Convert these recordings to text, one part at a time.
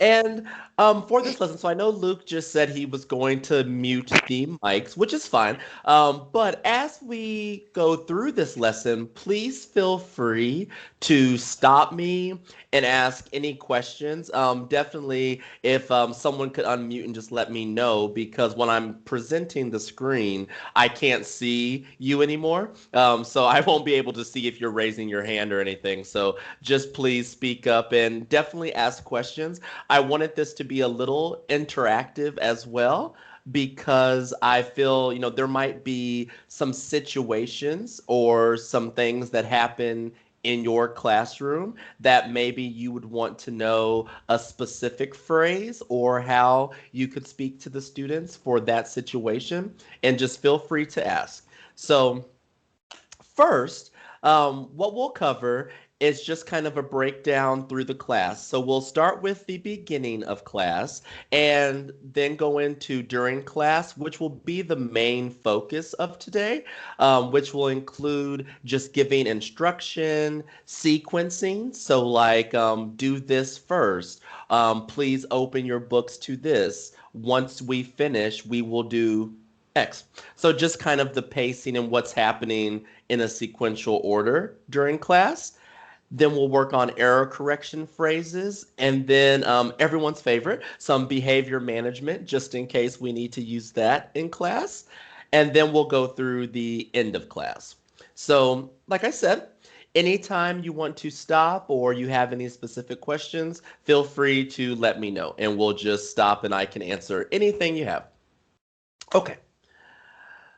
And for this lesson, so I know Luke just said he was going to mute the mics, which is fine. But as we go through this lesson, please feel free to stop me and ask any questions. Definitely, if someone could unmute and just let me know, because when I'm presenting the screen, I can't see you anymore. So I won't be able to see if you're raising your hand or anything. So just please speak up and definitely ask questions. I wanted this to be a little interactive as well because I feel, there might be some situations or some things that happen in your classroom that maybe you would want to know a specific phrase or how you could speak to the students for that situation. And just feel free to ask. So, first, what we'll cover is just kind of a breakdown through the class. So we'll start with the beginning of class and then go into during class, which will be the main focus of today, which will include just giving instruction, sequencing. So, like, do this first. Please open your books to this. Once we finish, we will do X. So just kind of the pacing and what's happening in a sequential order during class. Then we'll work on error correction phrases, and then everyone's favorite, some behavior management, just in case we need to use that in class. And then we'll go through the end of class. So, like I said, anytime you want to stop or you have any specific questions, feel free to let me know, and we'll just stop and I can answer anything you have. Okay.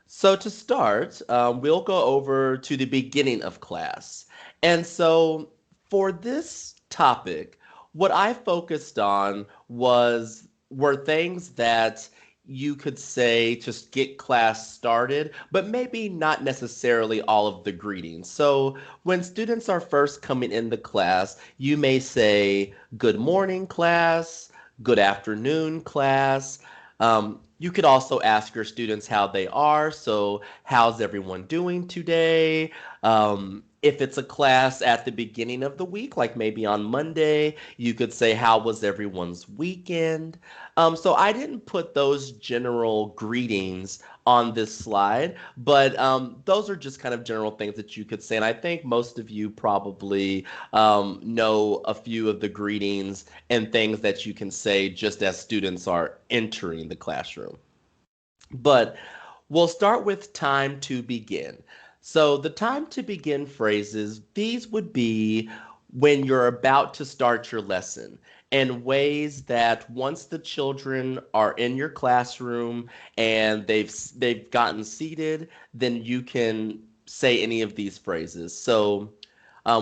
So to start, we'll go over to the beginning of class. And so for this topic, what I focused on were things that you could say just get class started, but maybe not necessarily all of the greetings. So when students are first coming in the class, you may say, "Good morning, class," "Good afternoon, class." You could also ask your students how they are. So, how's everyone doing today? If it's a class at the beginning of the week, like maybe on Monday, you could say, "How was everyone's weekend?" So, I didn't put those general greetings on this slide, but those are just kind of general things that you could say. And I think most of you probably know a few of the greetings and things that you can say just as students are entering the classroom. But we'll start with time to begin. So the time to begin phrases, these would be when you're about to start your lesson and ways that once the children are in your classroom and they've gotten seated, then you can say any of these phrases. So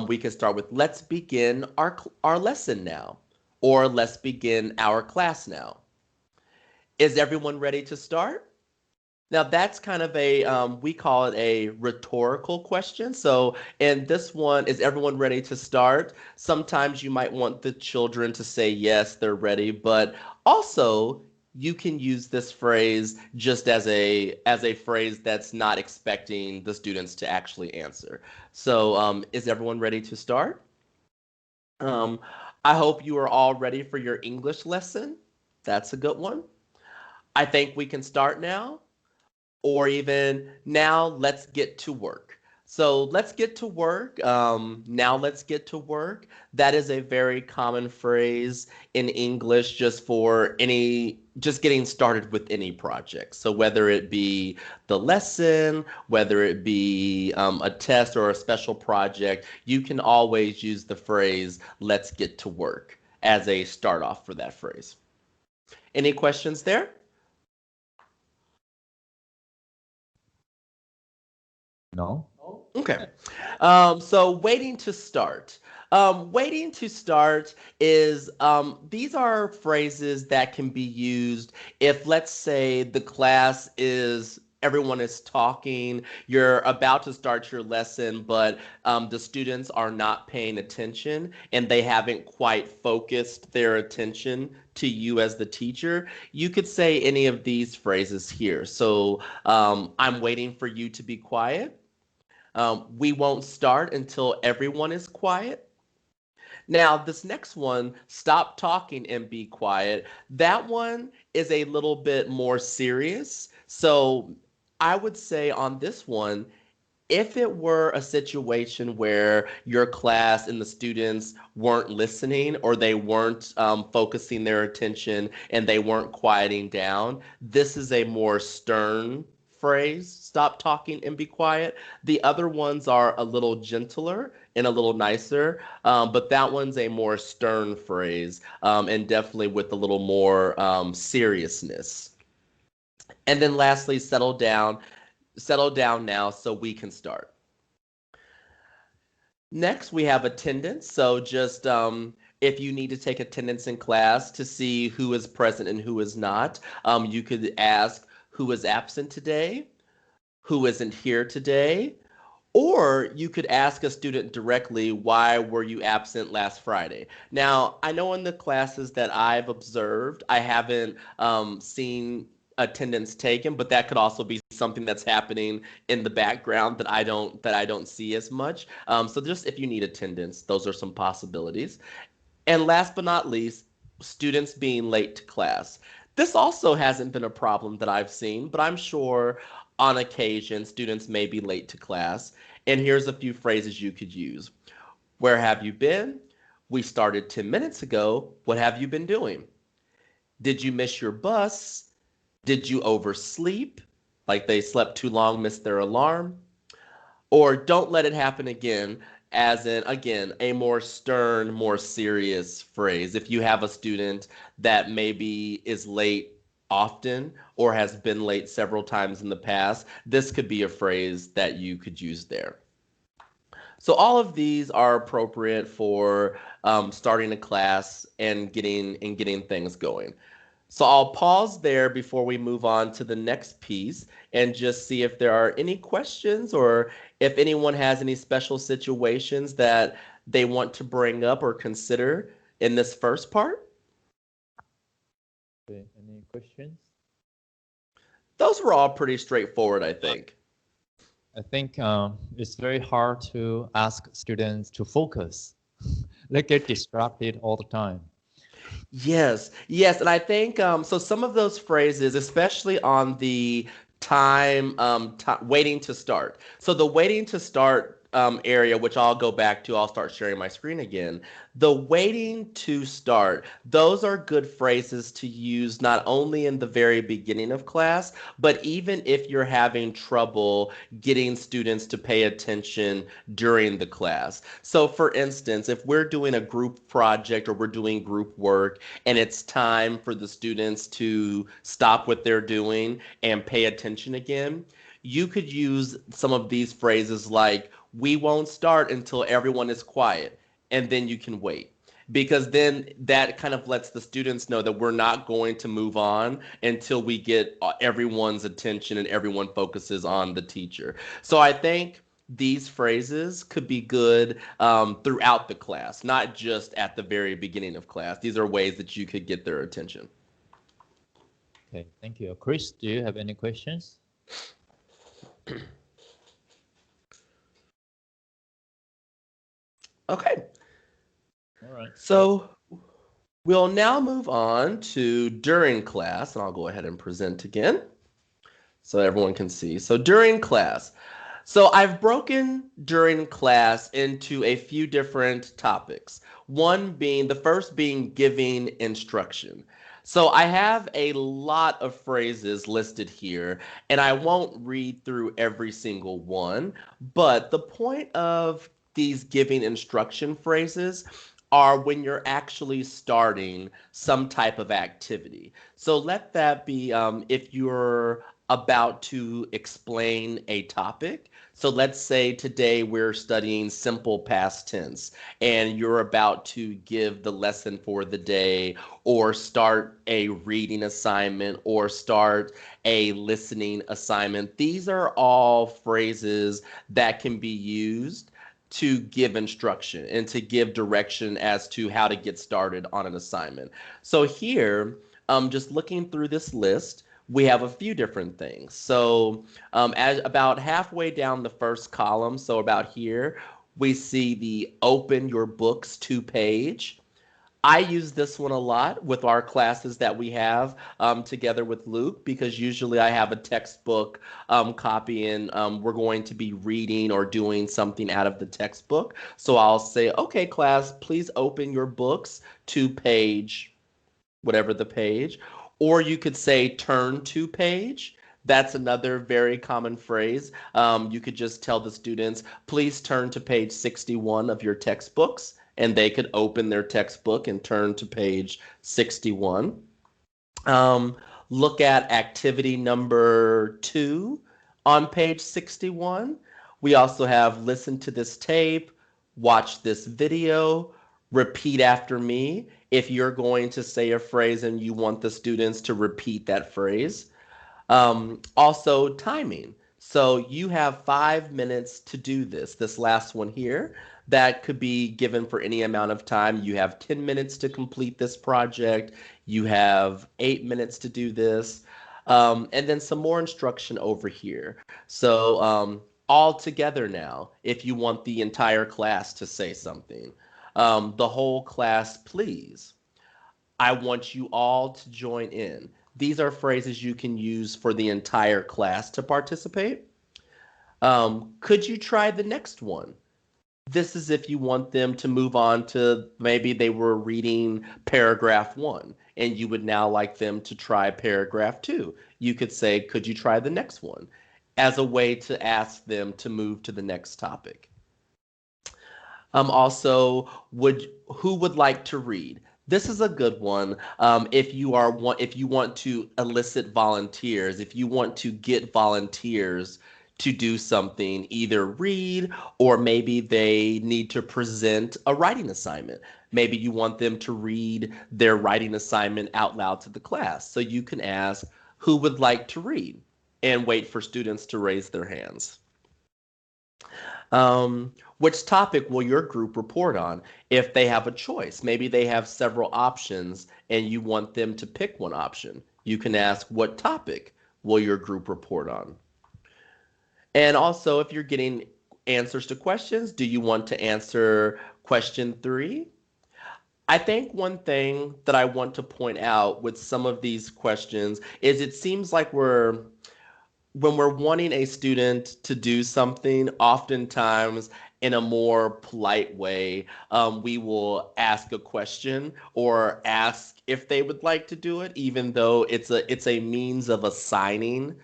we can start with let's begin our lesson now, or let's begin our class now. Is everyone ready to start? Now that's kind of we call it a rhetorical question. So in this one, is everyone ready to start? Sometimes you might want the children to say yes, they're ready, but also you can use this phrase just as a phrase that's not expecting the students to actually answer. So is everyone ready to start? Um, I hope you are all ready for your English lesson. That's a good one. I think we can start now, or even now let's get to work. So let's get to work. Now let's get to work. That is a very common phrase in English just getting started with any project. So whether it be the lesson, whether it be a test or a special project, you can always use the phrase let's get to work as a start off for that phrase. Any questions there? No? Okay. So waiting to start. Waiting to start is these are phrases that can be used if, let's say, the class is everyone is talking, you're about to start your lesson, but the students are not paying attention and they haven't quite focused their attention to you as the teacher. You could say any of these phrases here. So I'm waiting for you to be quiet. We won't start until everyone is quiet. Now, this next one, stop talking and be quiet, that one is a little bit more serious. So I would say on this one, if it were a situation where your class and the students weren't listening or they weren't focusing their attention and they weren't quieting down, this is a more stern phrase, stop talking and be quiet. The other ones are a little gentler and a little nicer, but that one's a more stern phrase and definitely with a little more seriousness. And then lastly, settle down now so we can start. Next, we have attendance. So just if you need to take attendance in class to see who is present and who is not, you could ask who is absent today, who isn't here today, or you could ask a student directly, why were you absent last Friday? Now, I know in the classes that I've observed, I haven't seen attendance taken, but that could also be something that's happening in the background that I don't see as much. So just if you need attendance, those are some possibilities. And last but not least, students being late to class. This also hasn't been a problem that I've seen, but I'm sure on occasion students may be late to class. And here's a few phrases you could use. Where have you been? We started 10 minutes ago. What have you been doing? Did you miss your bus? Did you oversleep? Like they slept too long, missed their alarm? Or don't let it happen again, as in, again, a more stern, more serious phrase. If you have a student that maybe is late often or has been late several times in the past, this could be a phrase that you could use there. So all of these are appropriate for starting a class and getting things going. So I'll pause there before we move on to the next piece and just see if there are any questions or if anyone has any special situations that they want to bring up or consider in this first part. Okay, any questions? Those were all pretty straightforward, I think. I think it's very hard to ask students to focus. They get distracted all the time. Yes, yes, and I think so. Some of those phrases, especially on the waiting to start. So the waiting to start area, which I'll go back to, I'll start sharing my screen again. The waiting to start, those are good phrases to use not only in the very beginning of class, but even if you're having trouble getting students to pay attention during the class. So for instance, if we're doing a group project or we're doing group work and it's time for the students to stop what they're doing and pay attention again, you could use some of these phrases like, we won't start until everyone is quiet, and then you can wait. Because then that kind of lets the students know that we're not going to move on until we get everyone's attention and everyone focuses on the teacher. So I think these phrases could be good throughout the class, not just at the very beginning of class. These are ways that you could get their attention. Okay, thank you. Chris, do you have any questions? Okay. All right. So we'll now move on to during class, and I'll go ahead and present again so everyone can see. So during class. So I've broken during class into a few different topics. One being, the first being giving instruction. So I have a lot of phrases listed here, and I won't read through every single one, but the point of these giving instruction phrases are when you're actually starting some type of activity. So let that be if you're about to explain a topic. So let's say today we're studying simple past tense and you're about to give the lesson for the day or start a reading assignment or start a listening assignment. These are all phrases that can be used to give instruction and to give direction as to how to get started on an assignment. So here, just looking through this list, we have a few different things. So as about halfway down the first column, so about here, We see the open your books to page. I use this one a lot with our classes that we have together with Luke because usually I have a textbook copy and we're going to be reading or doing something out of the textbook. So I'll say, okay, class, please open your books to page, whatever the page. Or you could say turn to page. That's another very common phrase. You could just tell the students, please turn to page 61 of your textbooks, and they could open their textbook and turn to page 61. Um, Look at activity number 2 on page 61. We also have listen to this tape, watch this video, repeat after me. If you're going to say a phrase and you want the students to repeat that phrase. Also, timing. So you have 5 minutes to do this. This last one here, that could be given for any amount of time. You have 10 minutes to complete this project. You have 8 minutes to do this. And then some more instruction over here. So all together now, if you want the entire class to say something. The whole class, please. I want you all to join in. These are phrases you can use for the entire class to participate. Could you try the next one? This is if you want them to move on to maybe they were reading paragraph 1 and you would now like them to try paragraph 2. You could say, could you try the next one? As a way to ask them to move to the next topic. Also, who would like to read? This is a good one. If you want to elicit volunteers, if you want to get volunteers to do something, either read or maybe they need to present a writing assignment. Maybe you want them to read their writing assignment out loud to the class. So you can ask, who would like to read? And wait for students to raise their hands. Which topic will your group report on? If they have a choice, maybe they have several options and you want them to pick one option. You can ask, what topic will your group report on? And also, if you're getting answers to questions, do you want to answer question 3? I think one thing that I want to point out with some of these questions is it seems like when we're wanting a student to do something, oftentimes in a more polite way, we will ask a question or ask if they would like to do it, even though it's a means of assigning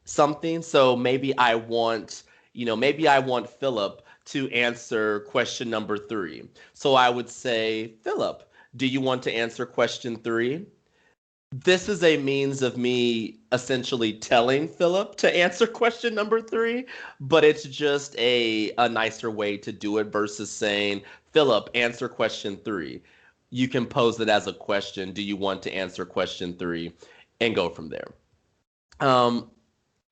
something. So maybe I want Philip to answer question number 3. So I would say, Philip, do you want to answer question 3? This is a means of me essentially telling Philip to answer question number 3, but it's just a nicer way to do it versus saying, Philip, answer question 3. You can pose it as a question. Do you want to answer question 3? And go from there. Um,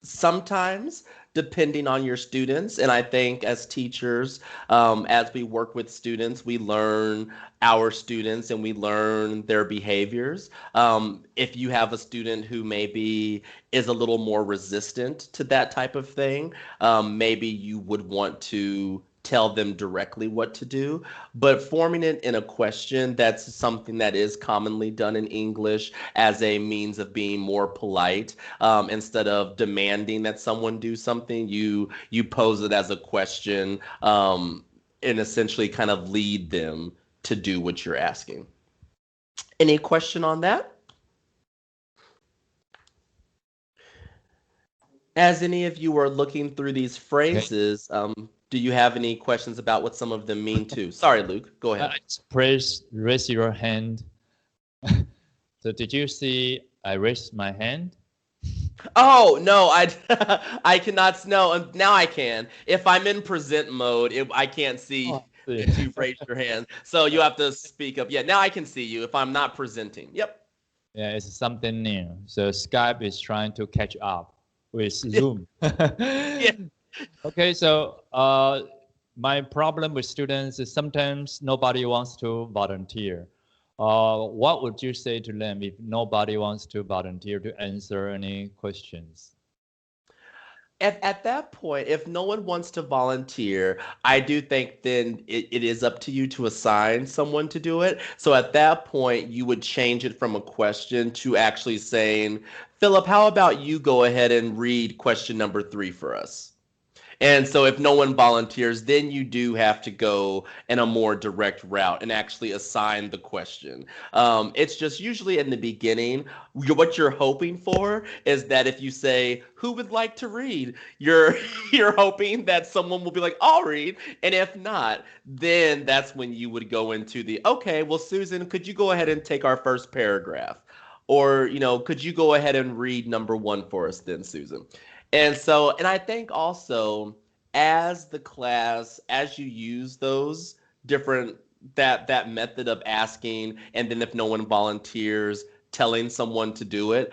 Sometimes, depending on your students, and I think as teachers, as we work with students, we learn our students and we learn their behaviors. If you have a student who maybe is a little more resistant to that type of thing, maybe you would want to tell them directly what to do, but forming it in a question, that's something that is commonly done in English as a means of being more polite. Instead of demanding that someone do something, you pose it as a question, and essentially kind of lead them to do what you're asking. Any question on that? As any of you are looking through these Okay. phrases, do you have any questions about what some of them mean too? Sorry, Luke, go ahead. Please raise your hand. So did you see I raised my hand? Oh no, I I cannot. No, now I can. If I'm in present mode, I can't see Oh, see. that you've raised your hand. So you have to speak up. Yeah, now I can see you if I'm not presenting. Yep. Yeah, it's something new. So Skype is trying to catch up with Yeah. Zoom. Yeah. Okay, so my problem with students is sometimes nobody wants to volunteer. What would you say to them if nobody wants to volunteer to answer any questions? at that point, if no one wants to volunteer, I do think then it is up to you to assign someone to do it. So at that point, you would change it from a question to actually saying, Philip, how about you go ahead and read question number 3 for us? And so if no one volunteers, then you do have to go in a more direct route and actually assign the question. It's just usually in the beginning, what you're hoping for is that if you say, who would like to read? You're you're hoping that someone will be like, I'll read. And if not, then that's when you would go into the, okay, well, Susan, could you go ahead and take our first paragraph? Or, could you go ahead and read number 1 for us then, Susan? And so, and I think also as the class, as you use those different that method of asking, and then if no one volunteers, telling someone to do it,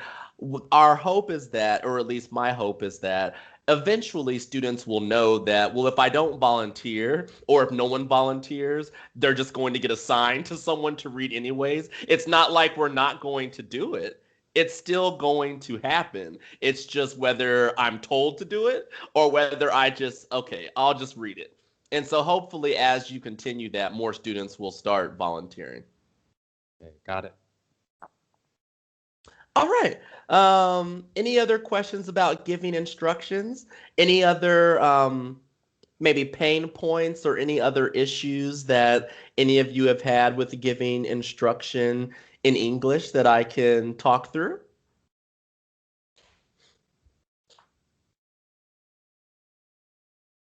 our hope is that, or at least my hope is that eventually students will know that, well, if I don't volunteer or if no one volunteers, they're just going to get assigned to someone to read anyways. It's not like we're not going to do it. It's still going to happen. It's just whether I'm told to do it or whether I just, okay, I'll just read it. And so hopefully as you continue that, more students will start volunteering. Okay, got it. All right. Any other questions about giving instructions? Any other maybe pain points or any other issues that any of you have had with giving instruction in English that I can talk through?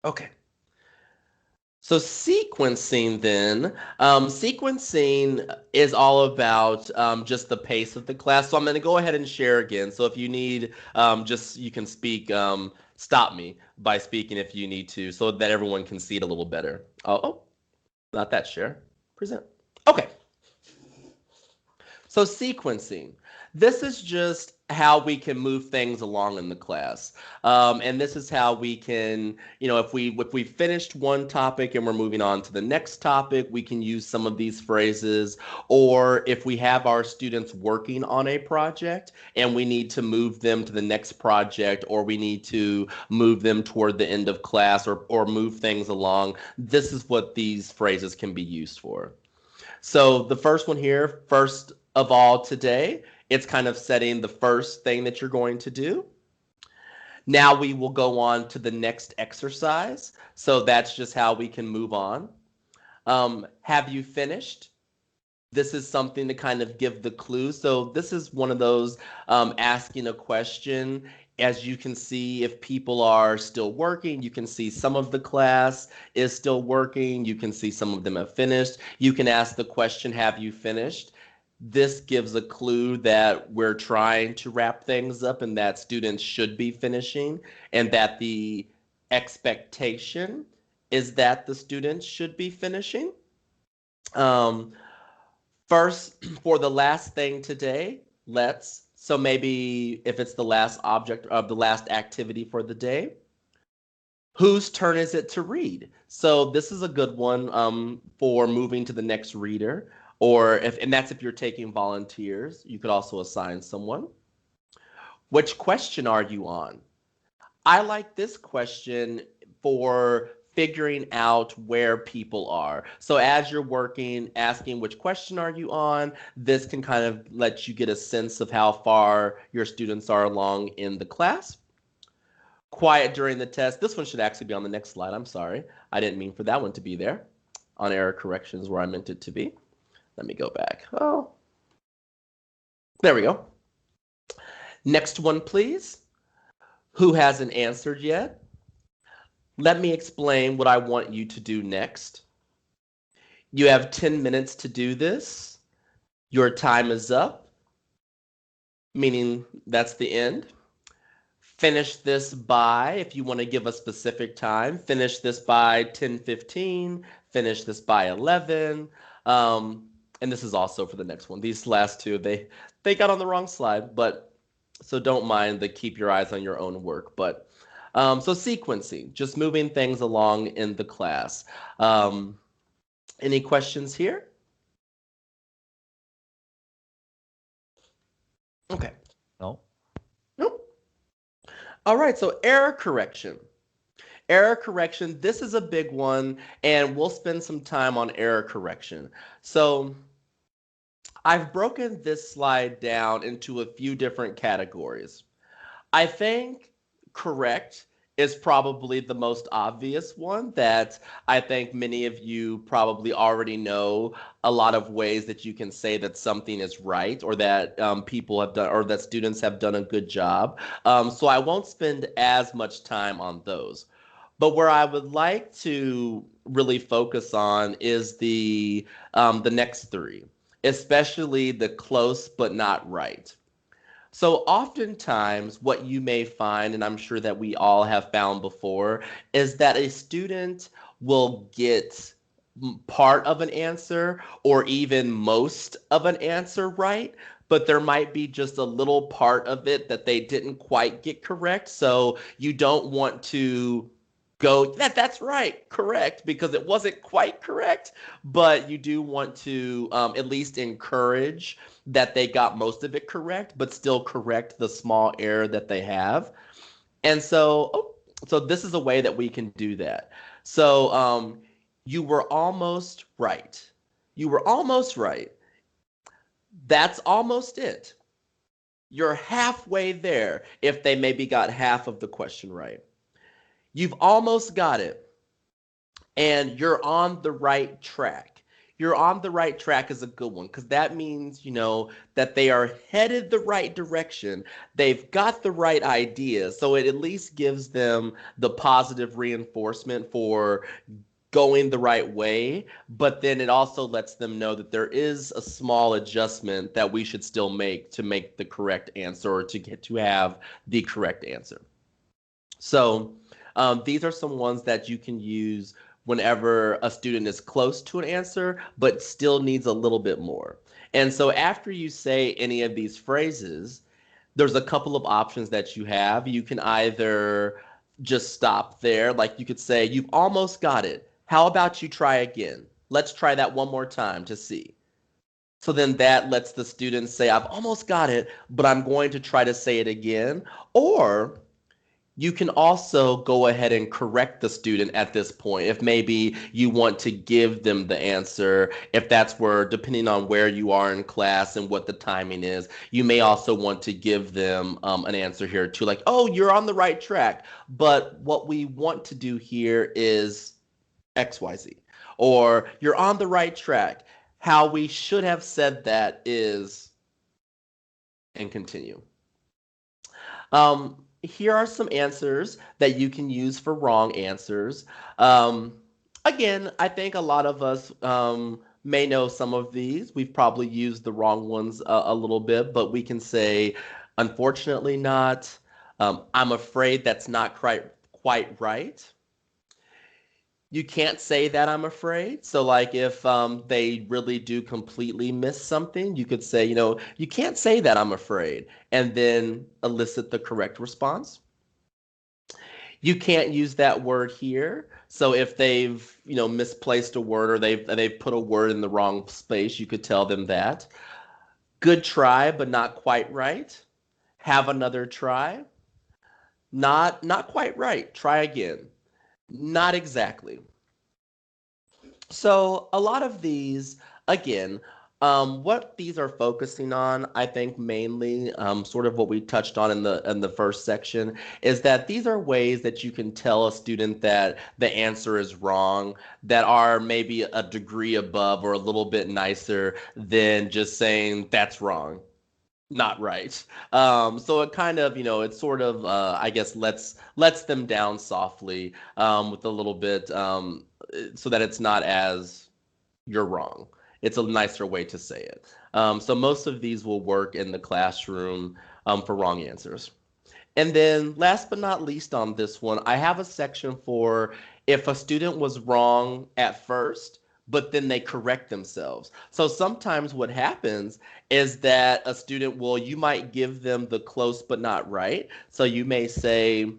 Okay. So sequencing then, sequencing is all about just the pace of the class. So I'm going to go ahead and share again. So if you need, just you can speak, stop me by speaking if you need to, so that everyone can see it a little better. Oh, not that share. Present. Okay. So sequencing, this is just how we can move things along in the class, and this is how we can, if we finished one topic and we're moving on to the next topic, we can use some of these phrases. Or if we have our students working on a project and we need to move them to the next project, or we need to move them toward the end of class, or move things along, this is what these phrases can be used for. So the first one here, first of all today, it's kind of setting the first thing that you're going to do. Now we will go on to the next exercise. So that's just how we can move on. Have you finished? This is something to kind of give the clue. So this is one of those asking a question. As you can see, if people are still working, you can see some of the class is still working. You can see some of them have finished. You can ask the question, have you finished? This gives a clue that we're trying to wrap things up and that students should be finishing, and that the expectation is that the students should be finishing. Um, First, for the last thing today, so maybe if it's the last object of the last activity for the day, whose turn is it to read? So this is a good one for moving to the next reader, and that's if you're taking volunteers. You could also assign someone. Which question are you on? I like this question for figuring out where people are. So as you're working, asking which question are you on, this can kind of let you get a sense of how far your students are along in the class. Quiet during the test. This one should actually be on the next slide. I'm sorry. I didn't mean for that one to be there. On error corrections where I meant it to be. Let me go back. Oh, there we go. Next one, please. Who hasn't answered yet? Let me explain what I want you to do next. You have 10 minutes to do this. Your time is up, meaning that's the end. Finish this by, if you want to give a specific time, finish this by 10:15, finish this by 11. And this is also for the next one. These last two, they got on the wrong slide, but so don't mind the keep your eyes on your own work. But so sequencing, just moving things along in the class. Any questions here? Okay. No. Nope. All right, so error correction. Error correction, this is a big one, and we'll spend some time on error correction. So I've broken this slide down into a few different categories. I think correct is probably the most obvious one that I think many of you probably already know a lot of ways that you can say that something is right or that people have done or that students have done a good job. So I won't spend as much time on those. But where I would like to really focus on is the next three, especially the close but not right. So oftentimes what you may find, and I'm sure that we all have found before, is that a student will get part of an answer or even most of an answer right, but there might be just a little part of it that they didn't quite get correct. So you don't want to go that's right, correct, because it wasn't quite correct, but you do want to at least encourage that they got most of it correct, but still correct the small error that they have. And so this is a way that we can do that. So you were almost right. You were almost right. That's almost it. You're halfway there if they maybe got half of the question right. You've almost got it, and you're on the right track. You're on the right track is a good one because that means, that they are headed the right direction. They've got the right idea. So it at least gives them the positive reinforcement for going the right way. But then it also lets them know that there is a small adjustment that we should still make to make the correct answer or to get to have the correct answer. So these are some ones that you can use whenever a student is close to an answer, but still needs a little bit more. And so after you say any of these phrases, there's a couple of options that you have. You can either just stop there, like you could say, you've almost got it. How about you try again? Let's try that one more time to see. So then that lets the student say, I've almost got it, but I'm going to try to say it again. Or you can also go ahead and correct the student at this point if maybe you want to give them the answer, if that's where, depending on where you are in class and what the timing is, you may also want to give them an answer here too, like, oh, you're on the right track, but what we want to do here is XYZ, or you're on the right track, how we should have said that is, and continue. Here are some answers that you can use for wrong answers. Um, Again, I think a lot of us may know some of these. We've probably used the wrong ones a little bit, but we can say, unfortunately, not. I'm afraid that's not quite right. You can't say that, I'm afraid. So, like, if they really do completely miss something, you could say, you can't say that, I'm afraid, and then elicit the correct response. You can't use that word here. So if they've, misplaced a word or they've put a word in the wrong space, you could tell them that. Good try, but not quite right. Have another try. Not quite right. Try again. Not exactly. So a lot of these, again, what these are focusing on, I think mainly, sort of what we touched on in the first section, is that these are ways that you can tell a student that the answer is wrong, that are maybe a degree above or a little bit nicer than just saying that's wrong, not right. So it kind of, it sort of, I guess, lets them down softly, with a little bit, so that it's not as you're wrong. It's a nicer way to say it. So most of these will work in the classroom for wrong answers. And then last but not least on this one, I have a section for if a student was wrong at first, but then they correct themselves. So sometimes what happens is that a student will, you might give them the close but not right. So you may say,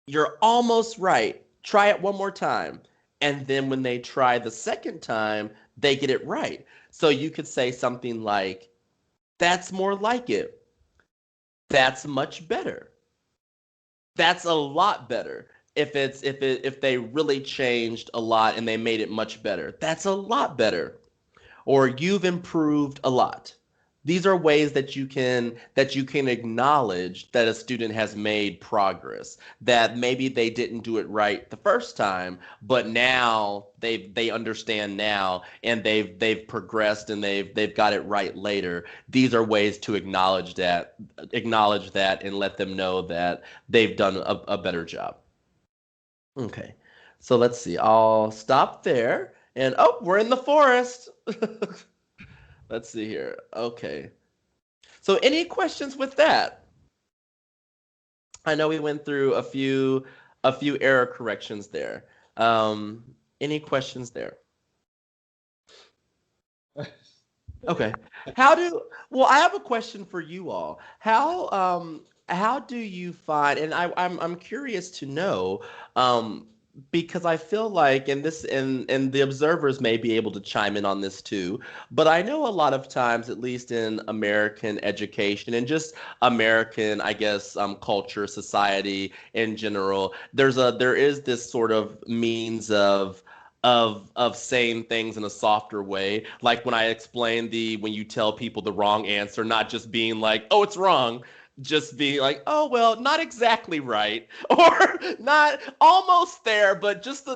you're almost right. Try it one more time. And then when they try the second time, they get it right. So you could say something like, that's more like it. That's much better. That's a lot better. If they really changed a lot and they made it much better, that's a lot better. Or you've improved a lot. These are ways that you can acknowledge that a student has made progress, that maybe they didn't do it right the first time, but now they understand now, and they've progressed, and they've got it right later. These are ways to acknowledge that and let them know that they've done a better job. Okay. So let's see. I'll stop there. And oh, we're in the forest. Let's see here. Okay. So any questions with that? I know we went through a few error corrections there. Um, any questions there? Okay. Well, I have a question for you all. How do you find, and I'm curious to know, um because I feel like, and the observers may be able to chime in on this too, but I know a lot of times, at least in American education and just American, I guess, culture, society in general, there is this sort of means of saying things in a softer way, like when I explain the when you tell people the wrong answer, not just being like, oh, it's wrong, just being like, oh, well, not exactly right, or not almost there, but just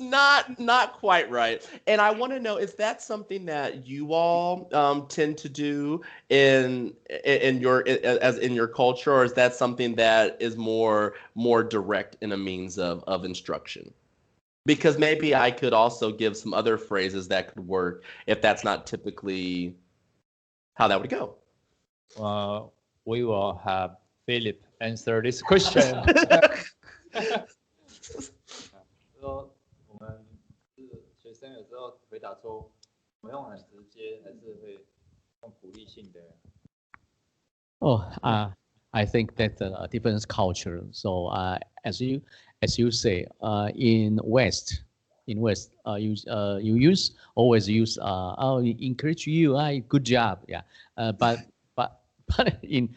not quite right. And I want to know, is that something that you all tend to do in your as in your culture, or is that something that is more direct in a means of instruction? Because maybe I could also give some other phrases that could work if that's not typically how that would go. We will have Philip answer this question. 说我们是学生，有时候回答错，我们用很直接，还是会用鼓励性的。Oh, I think that's a different culture. So as you say, in West, you always use oh, encourage you, good job, yeah. But in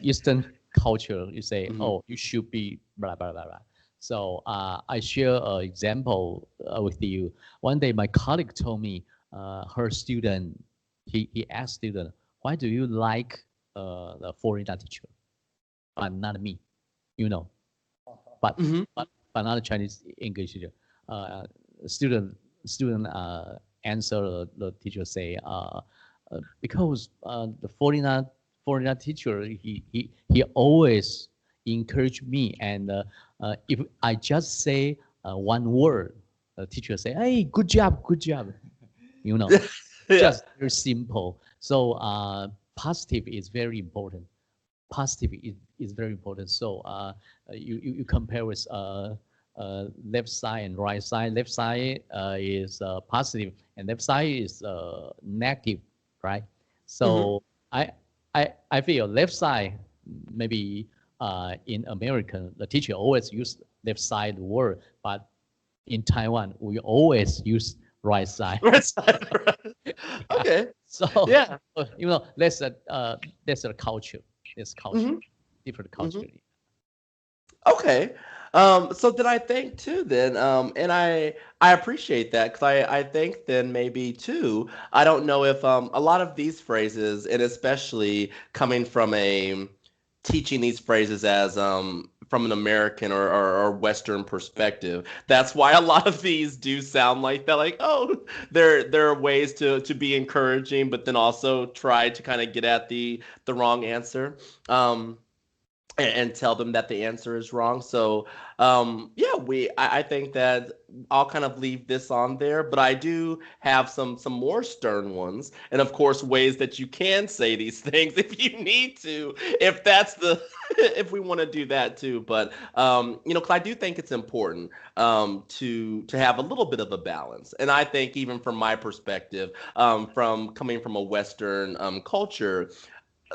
Eastern culture, you say, oh, you should be blah blah blah blah. So I share an example with you. One day, my colleague told me her student, he asked student, why do you like the foreigner teacher? Not me, you know, but but not a Chinese English teacher. Student answer the teacher say because the foreigner teacher he always encourage me, and if I just say one word, the teacher say, hey, good job, you know. Yeah. Just very simple. So positive is very important. Positive is very important. So you compare with left side and right side. Left side is positive, and left side is negative, right? So I feel left side maybe in American the teacher always use left side word, but in Taiwan we always use right side. Right side, right. Okay. So yeah, you know that's a culture. It's culture, different culture. Okay. So then I think too then, and I appreciate that, because I think then maybe too, I don't know if a lot of these phrases, and especially coming from a teaching these phrases as from an American or Western perspective, that's why a lot of these do sound like that, like, oh, there are ways to be encouraging, but then also try to kind of get at the wrong answer. And tell them that the answer is wrong. So yeah, I think that I'll kind of leave this on there, but I do have some more stern ones, and of course ways that you can say these things if you need to, if that's the if we want to do that too. But you know, because I do think it's important to have a little bit of a balance, and I think even from my perspective, from coming from a Western culture,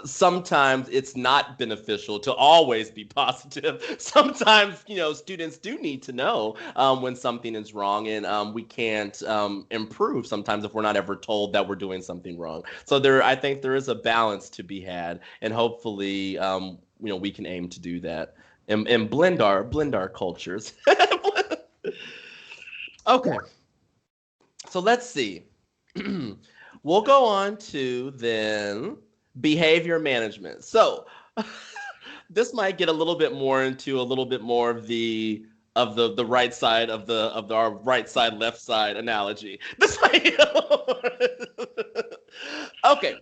sometimes it's not beneficial to always be positive. Sometimes, you know, students do need to know when something is wrong, and we can't improve sometimes if we're not ever told that we're doing something wrong. So I think there is a balance to be had, and hopefully, you know, we can aim to do that and blend our cultures. Okay, so let's see. We'll go on to then behavior management. So this might get a little bit more into a little bit more of the right side of our right side left side analogy. This might okay.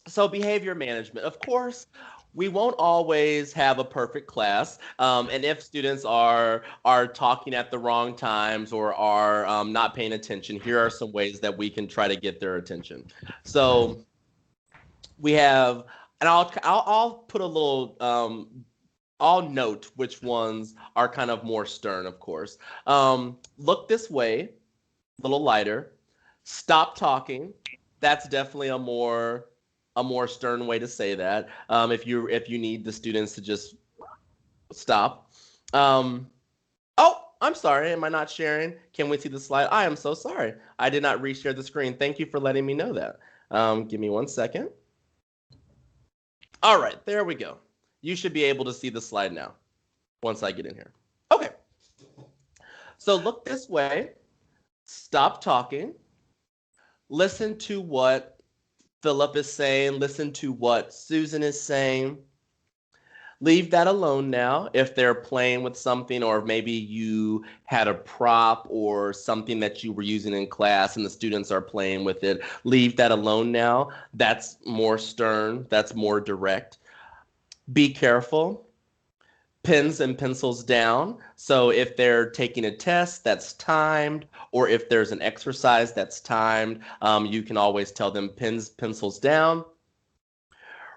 So behavior management, of course, we won't always have a perfect class, and if students are talking at the wrong times or are not paying attention, here are some ways that we can try to get their attention. So we have, and I'll put a little I'll note which ones are kind of more stern, of course. Look this way, a little lighter. Stop talking. That's definitely a more stern way to say that. If you need the students to just stop. Oh, I'm sorry. Am I not sharing? Can we see the slide? I am so sorry. I did not reshare the screen. Thank you for letting me know that. Give me 1 second. All right, there we go. You should be able to see the slide now once I get in here. Okay. So look this way. Stop talking. Listen to what Philip is saying. Listen to what Susan is saying. Leave that alone now. If they're playing with something, or maybe you had a prop or something that you were using in class and the students are playing with it, leave that alone now. That's more stern. That's more direct. Be careful. Pens and pencils down. So if they're taking a test that's timed, or if there's an exercise that's timed, you can always tell them pens, pencils down.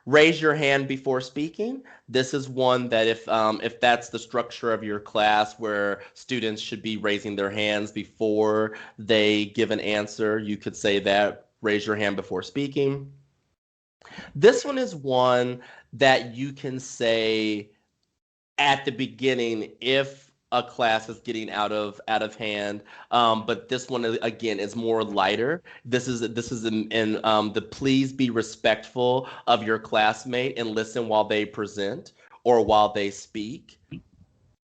Raise your hand before speaking. This is one that if that's the structure of your class where students should be raising their hands before they give an answer, you could say that, raise your hand before speaking. This one is one that you can say at the beginning if a class is getting out of hand, but this one again is more lighter. This is in the please be respectful of your classmate and listen while they present or while they speak.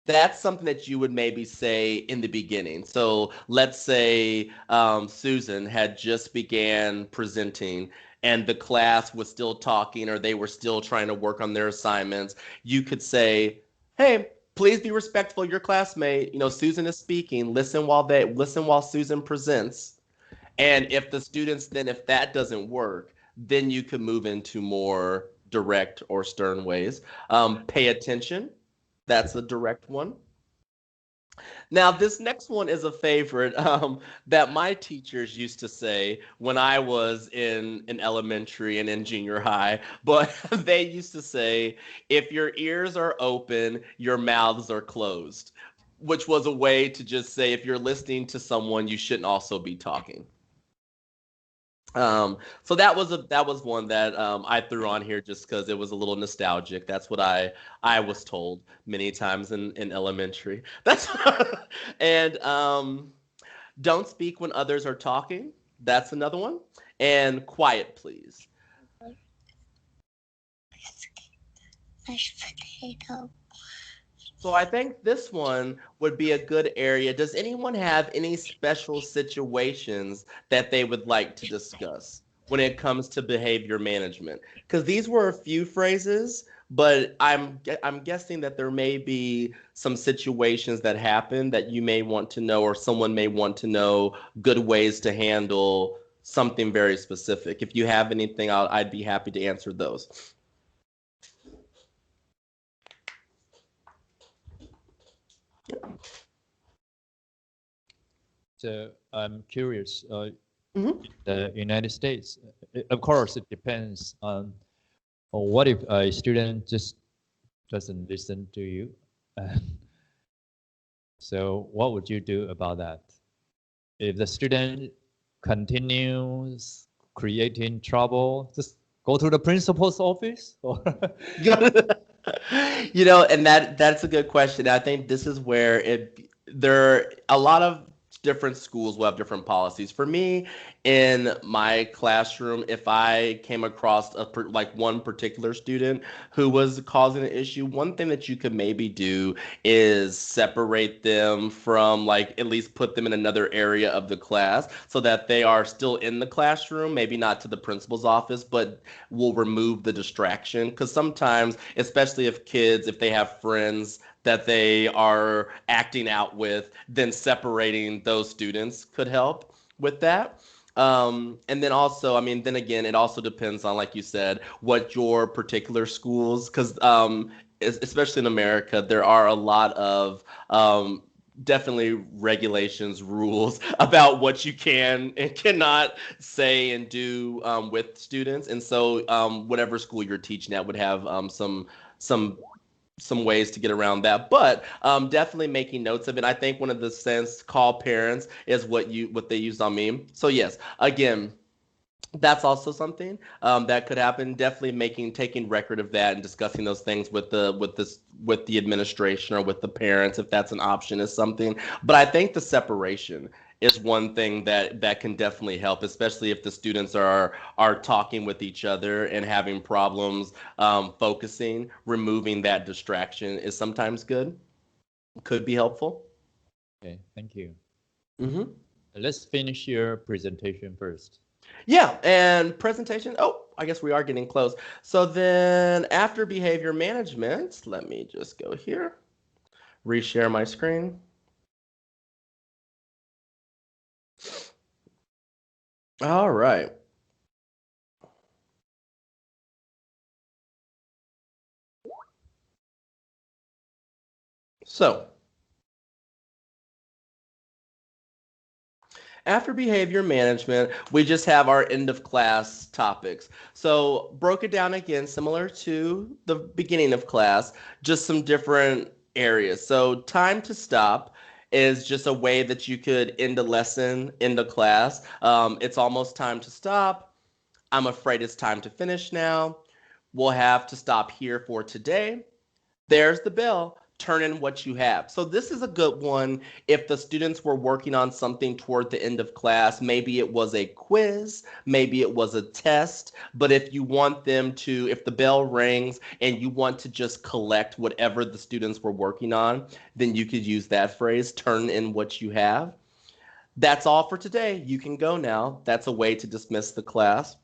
That's something that you would maybe say in the beginning. So let's say Susan had just began presenting and the class was still talking or they were still trying to work on their assignments. You could say, hey, please be respectful of your classmate. You know, Susan is speaking. Listen while Susan presents. And if the students then, if that doesn't work, then you could move into more direct or stern ways. Pay attention. That's a direct one. Now, this next one is a favorite that my teachers used to say when I was in elementary and in junior high. But they used to say, if your ears are open, your mouths are closed, which was a way to just say if you're listening to someone, you shouldn't also be talking. So that was one that I threw on here just because it was a little nostalgic. That's what I was told many times in elementary. That's and don't speak when others are talking. That's another one. And quiet, please. Mashed potato. So I think this one would be a good area. Does anyone have any special situations that they would like to discuss when it comes to behavior management? Because these were a few phrases, but I'm guessing that there may be some situations that happen that you may want to know, or someone may want to know good ways to handle something very specific. If you have anything, I'd be happy to answer those. So I'm curious. Mhm. The United States, of course, it depends on what if a student just doesn't listen to you. So what would you do about that? If the student continues creating trouble, just go to the principal's office? Or You know, and that's a good question. I think this is where a lot of different schools will have different policies. For me, in my classroom, if I came across like one particular student who was causing an issue, one thing that you could maybe do is separate them from, like, at least put them in another area of the class so that they are still in the classroom, maybe not to the principal's office, but will remove the distraction. Because sometimes, especially if they have friends that they are acting out with, then separating those students could help with that. And then also, I mean, then again, it also depends on, like you said, what your particular schools, because especially in America, there are a lot of definitely regulations, rules about what you can and cannot say and do with students. And so whatever school you're teaching at would have some some ways to get around that, but definitely making notes of it. I think one of the sense call parents is what they used on me. So yes, again, that's also something that could happen. Definitely taking record of that and discussing those things with the administration or with the parents, if that's an option, is something. But I think the separation is one thing that can definitely help, especially if the students are talking with each other and having problems focusing. Removing that distraction is sometimes good, could be helpful. Okay, thank you. Mm-hmm. Let's finish your presentation first. Yeah, and presentation. Oh, I guess we are getting close. So then after behavior management, let me just go here, reshare my screen. All right. So after behavior management, we just have our end of class topics. So broke it down again, similar to the beginning of class, just some different areas. So time to stop is just a way that you could end a lesson, end a class. It's almost time to stop. I'm afraid it's time to finish now. We'll have to stop here for today. There's the bell. Turn in what you have. So this is a good one if the students were working on something toward the end of class. Maybe it was a quiz, maybe it was a test, but if you want them to, if the bell rings and you want to just collect whatever the students were working on, then you could use that phrase, turn in what you have. That's all for today. You can go now. That's a way to dismiss the class.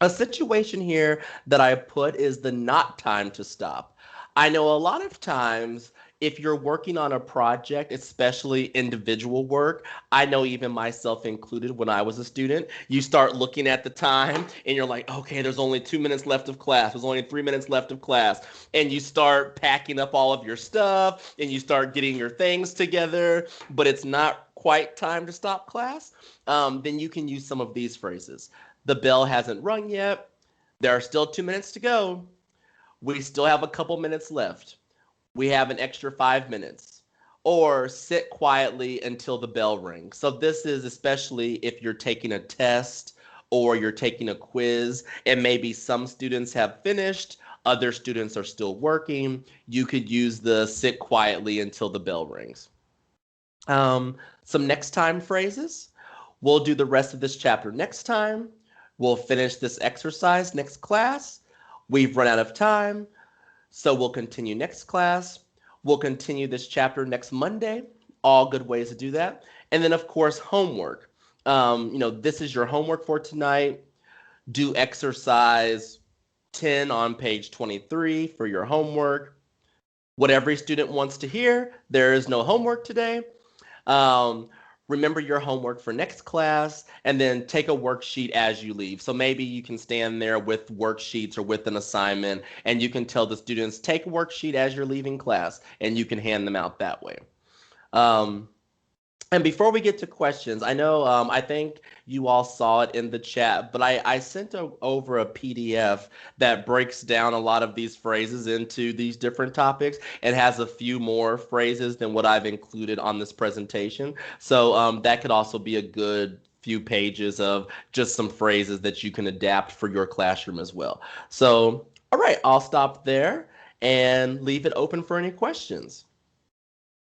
A situation here that I put is the not time to stop. I know a lot of times if you're working on a project, especially individual work, I know even myself included when I was a student, you start looking at the time and you're like, okay, there's only 2 minutes left of class. There's only 3 minutes left of class. And you start packing up all of your stuff and you start getting your things together, but it's not quite time to stop class. Then you can use some of these phrases. The bell hasn't rung yet. There are still 2 minutes to go. We still have a couple minutes left. We have an extra 5 minutes. Or sit quietly until the bell rings. So this is especially if you're taking a test or you're taking a quiz and maybe some students have finished, other students are still working. You could use the sit quietly until the bell rings. Some next time phrases. We'll do the rest of this chapter next time. We'll finish this exercise next class. We've run out of time, so we'll continue next class. We'll continue this chapter next Monday. All good ways to do that. And then, of course, homework. This is your homework for tonight. Do exercise 10 on page 23 for your homework. What every student wants to hear, there is no homework today. Remember your homework for next class, and then take a worksheet as you leave. So maybe you can stand there with worksheets or with an assignment, and you can tell the students, take a worksheet as you're leaving class, and you can hand them out that way. And before we get to questions, I know I think you all saw it in the chat, but I sent over a PDF that breaks down a lot of these phrases into these different topics and has a few more phrases than what I've included on this presentation. So that could also be a good few pages of just some phrases that you can adapt for your classroom as well. So, all right, I'll stop there and leave it open for any questions.